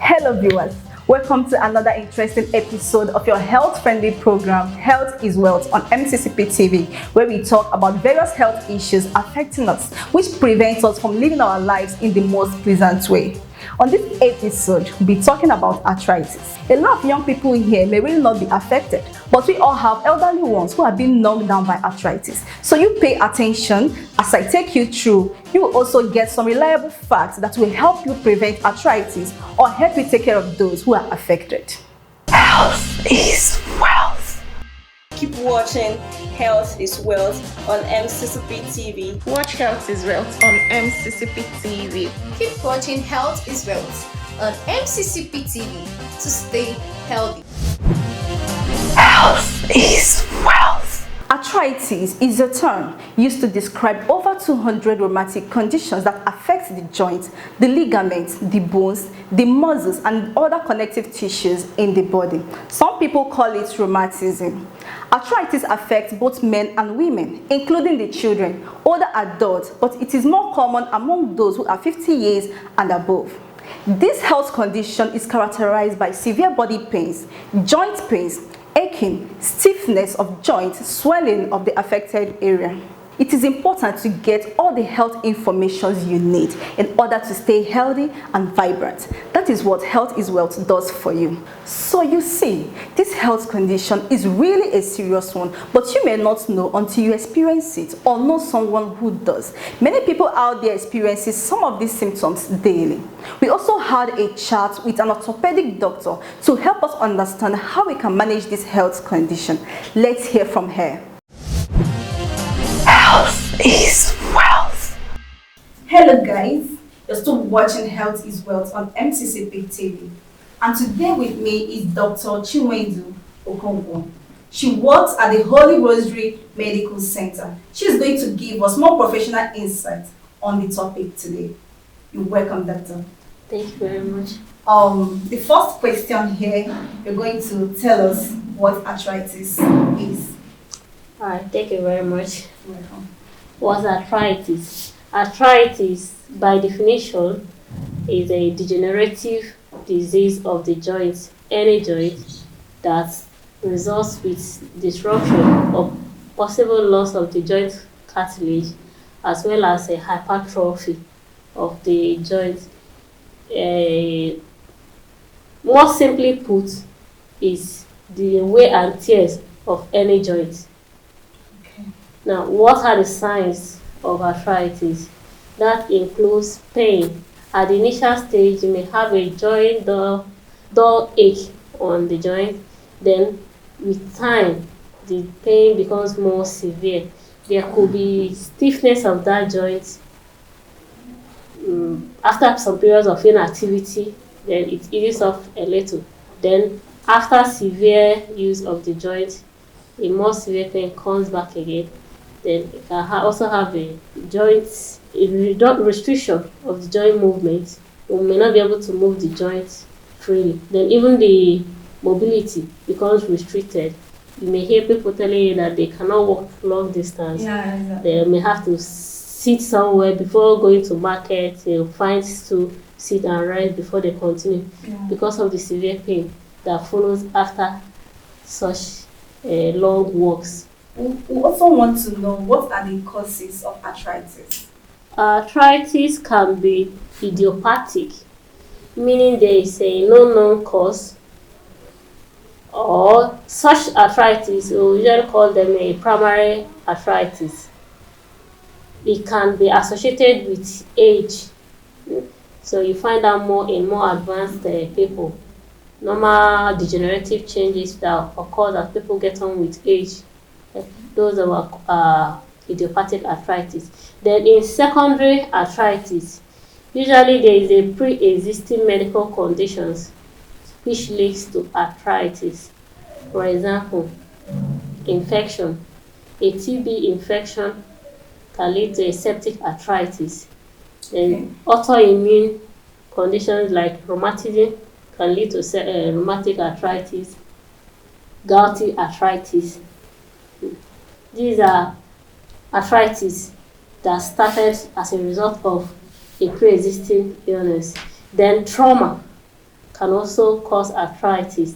Hello viewers, welcome to another interesting episode of your health-friendly program, Health is Wealth on MCCP TV, where we talk about various health issues affecting us, which prevents us from living our lives in the most pleasant way. On this episode, we'll be talking about arthritis. A lot of young people here may really not be affected, but we all have elderly ones who are being knocked down by arthritis. So you pay attention as I take you through. You will also get some reliable facts that will help you prevent arthritis or help you take care of those who are affected. Health is wealth. Keep watching Health is Wealth on MCCP TV. Watch Health is Wealth on MCCP TV. Keep watching Health is Wealth on MCCP TV to stay healthy. Health is wealth. Arthritis is a term used to describe over 200 rheumatic conditions that affect the joints, the ligaments, the bones, the muscles, and other connective tissues in the body. Some people call it rheumatism. Arthritis affects both men and women, including the children, older adults, but it is more common among those who are 50 years and above. This health condition is characterized by severe body pains, joint pains, aching, stiffness of joints, swelling of the affected area. It is important to get all the health information you need in order to stay healthy and vibrant. That is what Health is Wealth does for you. So you see, this health condition is really a serious one, but you may not know until you experience it or know someone who does. Many people out there experience some of these symptoms daily. We also had a chat with an orthopedic doctor to help us understand how we can manage this health condition. Let's hear from her. Health is wealth. Hello guys, you're still watching Health is Wealth on MCCP TV. And today with me is Dr. Chinwendu Okonkwo. She works at the Holy Rosary Medical Center. She's going to give us more professional insight on the topic today. You're welcome, Doctor. Thank you very much. The first question here, you're going to tell us what arthritis is. Alright, thank you very much. Welcome. What's arthritis? Arthritis, by definition, is a degenerative disease of the joint, any joint, that results with disruption or possible loss of the joint cartilage, as well as a hypertrophy of the joint. More simply put, is the wear and tears of any joint. Now, what are the signs of arthritis? That includes pain. At the initial stage, you may have a joint dull ache on the joint. Then, with time, the pain becomes more severe. There could be stiffness of that joint. After some periods of inactivity, then it eases off a little. Then, after severe use of the joint, a more severe pain comes back again. Then you can also have a restriction of the joint movement. You may not be able to move the joint freely. Then even the mobility becomes restricted. You may hear people telling you that they cannot walk long distance. Yeah, exactly. They may have to sit somewhere before going to market. They'll find to sit and rest before they continue because of the severe pain that follows after such long walks. We also want to know what are the causes of arthritis. Arthritis can be idiopathic, meaning there is a no known cause, or such arthritis, we usually call them a primary arthritis. It can be associated with age, so you find out more in more advanced people. Normal degenerative changes that occur as people get on with age. Those are idiopathic arthritis. Then in secondary arthritis, usually there is a pre-existing medical conditions which leads to arthritis. For example, infection. A TB infection can lead to a septic arthritis. Then autoimmune conditions like rheumatism can lead to rheumatic arthritis, gouty arthritis. These are arthritis that started as a result of a pre-existing illness. Then trauma can also cause arthritis.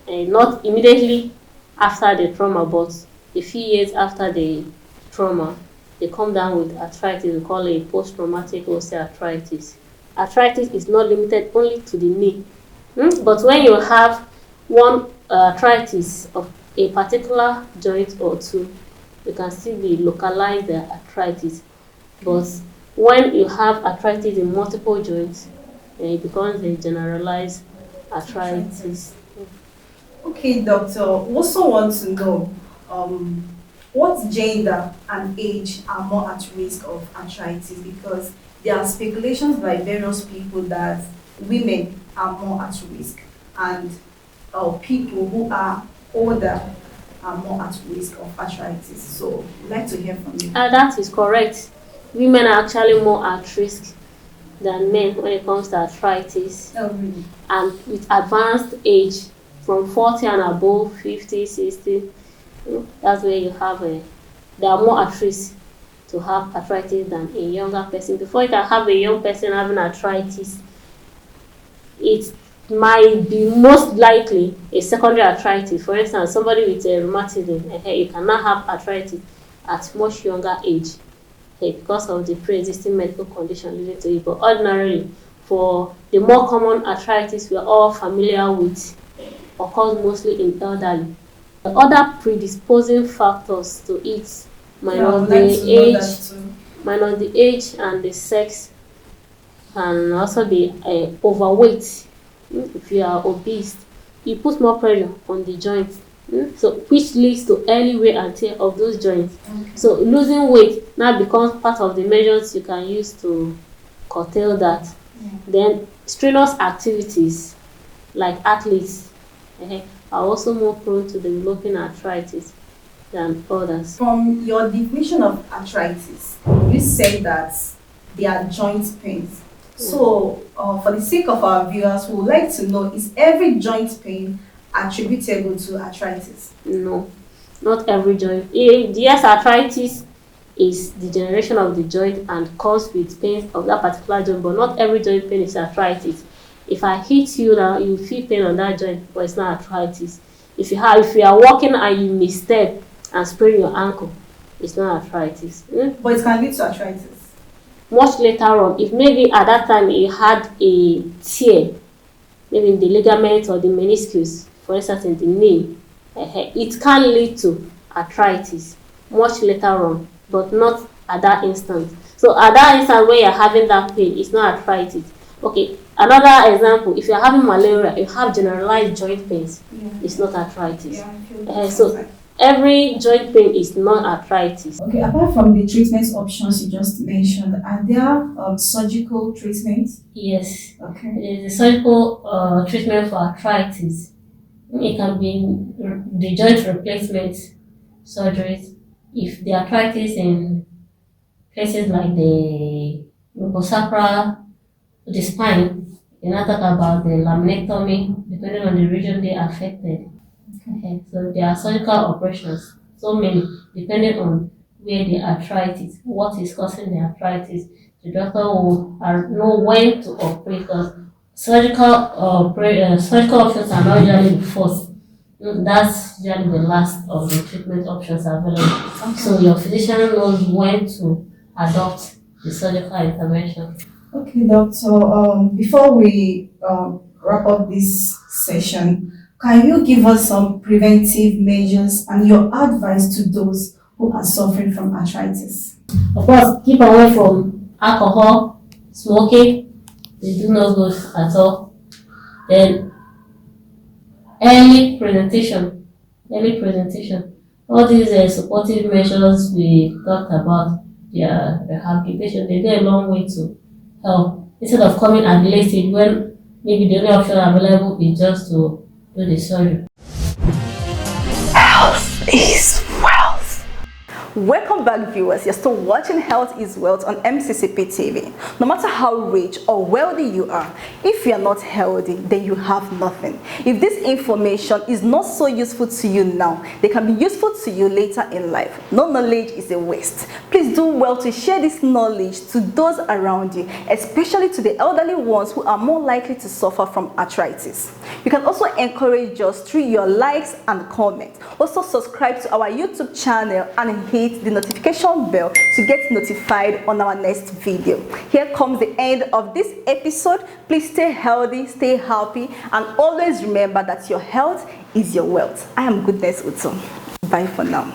And not immediately after the trauma, but a few years after the trauma, they come down with arthritis. We call it post-traumatic osteoarthritis. Arthritis is not limited only to the knee, but when you have one arthritis of a particular joint or two, you can still be localized the arthritis. But when you have arthritis in multiple joints, it becomes a generalized arthritis. Okay, doctor, also want to know what gender and age are more at risk of arthritis, because there are speculations by various people that women are more at risk and people who are older are more at risk of arthritis. So I'd like to hear from you. That is correct. Women are actually more at risk than men when it comes to arthritis. Oh, really? And with advanced age, from 40 and above, 50, 60, that's where you have they are more at risk to have arthritis than a younger person. Before you can have a young person having arthritis, it might be most likely a secondary arthritis. For instance, somebody with a rheumatism, you cannot have arthritis at much younger age because of the pre-existing medical condition leading to it. But ordinarily, for the more common arthritis we are all familiar with, occurs mostly in elderly. The other predisposing factors to it, minus the age and the sex, can also be overweight. If you are obese, you put more pressure on the joints, so which leads to early wear and tear of those joints. Okay. So losing weight now becomes part of the measures you can use to curtail that. Yeah. Then strenuous activities like athletes are also more prone to developing arthritis than others. From your definition of arthritis, you say that they are joint pains. So, for the sake of our viewers, we would like to know, is every joint pain attributable to arthritis? No, not every joint. Yes, arthritis is the generation of the joint and caused with pains of that particular joint, but not every joint pain is arthritis. If I hit you now, you feel pain on that joint, but it's not arthritis. If you are walking and you misstep and sprain your ankle, it's not arthritis. But it can lead to arthritis. Much later on, if maybe at that time you had a tear, maybe in the ligament or the meniscus, for instance in the knee, it can lead to arthritis much later on, but not at that instant. So at that instant when you're having that pain, it's not arthritis. Okay, another example, if you're having malaria, you have generalized joint pains, it's not arthritis. So every joint pain is not arthritis. Okay, apart from the treatment options you just mentioned, are there surgical treatments? Yes. Okay. There is a surgical treatment for arthritis. It can be the joint replacement surgeries. If the arthritis in places like the lumbosacral, the spine, you now talk about the laminectomy, depending on the region they are affected. Okay. So there are surgical operations, so many, depending on where the arthritis, what is causing the arthritis. The doctor will know when to operate, because surgical options are not usually the first. That's usually the last of the treatment options available. Okay. So your physician knows when to adopt the surgical intervention. Okay, doctor. Before we wrap up this session, can you give us some preventive measures and your advice to those who are suffering from arthritis? Of course, keep away from alcohol, smoking. They do not good at all. Then early presentation. All these supportive measures we talked about, their rehabilitation, they go a long way to help. Instead of coming at the late stage when maybe the only option available is just to do the surgery. Health is wealth. Welcome back, viewers. You're still watching Health is Wealth on MCCP TV. No matter how rich or wealthy you are, if you're not healthy, then you have nothing. If this information is not so useful to you now, they can be useful to you later in life. No knowledge is a waste. Please do well to share this knowledge to those around you, especially to the elderly ones who are more likely to suffer from arthritis. You can also encourage us through your likes and comments. Also subscribe to our YouTube channel and hit the notification bell to get notified on our next video. Here comes the end of this episode. Please stay healthy, stay happy, and always remember that your health is your wealth. I am Goodness Uto. Bye for now.